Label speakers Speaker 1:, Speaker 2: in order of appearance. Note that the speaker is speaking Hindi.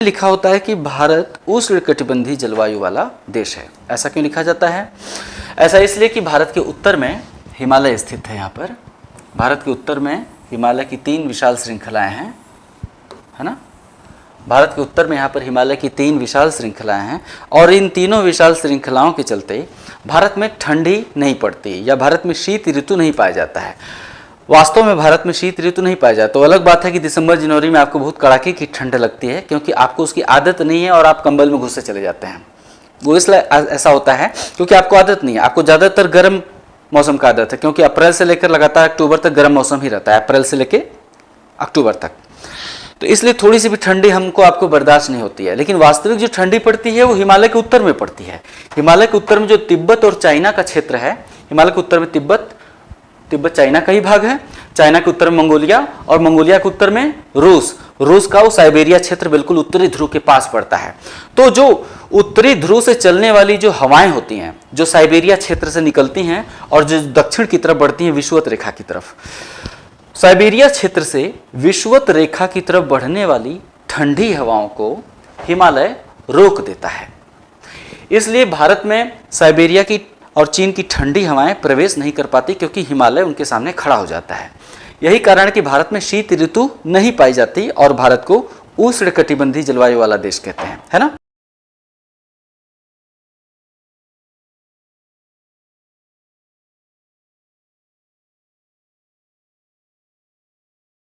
Speaker 1: लिखा होता है कि भारत उष्णकटिबंधीय जलवायु वाला देश है। ऐसा क्यों लिखा जाता है? ऐसा इसलिए कि भारत के उत्तर में हिमालय स्थित है। यहाँ पर भारत के उत्तर में हिमालय की 3 विशाल श्रृंखलाएं हैं, है ना। भारत के उत्तर में यहाँ पर हिमालय की 3 विशाल श्रृंखलाएं हैं और इन तीनों विशाल श्रृंखलाओं के चलते भारत में ठंडी नहीं पड़ती या भारत में शीत ऋतु नहीं पाया जाता है। वास्तव में भारत में शीत ऋतु नहीं पाया जाता। तो अलग बात है कि दिसंबर जनवरी में आपको बहुत कड़ाके की ठंड लगती है, क्योंकि आपको उसकी आदत नहीं है और आप कंबल में घुसे चले जाते हैं। वो इसलिए ऐसा होता है क्योंकि आपको आदत नहीं है। आपको ज़्यादातर गर्म मौसम का आदत है, क्योंकि अप्रैल से लेकर लगातार अक्टूबर तक गर्म मौसम ही रहता है, अप्रैल से लेकर अक्टूबर तक। तो इसलिए थोड़ी सी भी ठंडी हमको आपको बर्दाश्त नहीं होती है। लेकिन वास्तविक जो ठंडी पड़ती है वो हिमालय के उत्तर में पड़ती है। हिमालय के उत्तर में जो तिब्बत और चाइना का क्षेत्र है, हिमालय के उत्तर में तिब्बत चाइना का ही भाग है, चाइना के उत्तर में मंगोलिया और मंगोलिया के उत्तर में रूस का वो साइबेरिया क्षेत्र बिल्कुल उत्तरी ध्रुव के पास पड़ता है। तो जो उत्तरी ध्रुव से चलने वाली जो हवाएं होती हैं, जो साइबेरिया क्षेत्र से निकलती हैं और जो दक्षिण की तरफ बढ़ती हैं विषुवत रेखा की तरफ, साइबेरिया क्षेत्र से विषुवत रेखा की तरफ बढ़ने वाली ठंडी हवाओं को हिमालय रोक देता है। इसलिए भारत में साइबेरिया की और चीन की ठंडी हवाएं प्रवेश नहीं कर पाती, क्योंकि हिमालय उनके सामने खड़ा हो जाता है। यही कारण है कि भारत में शीत ऋतु नहीं पाई जाती और भारत को उष्णकटिबंधीय जलवायु वाला देश कहते हैं, है ना।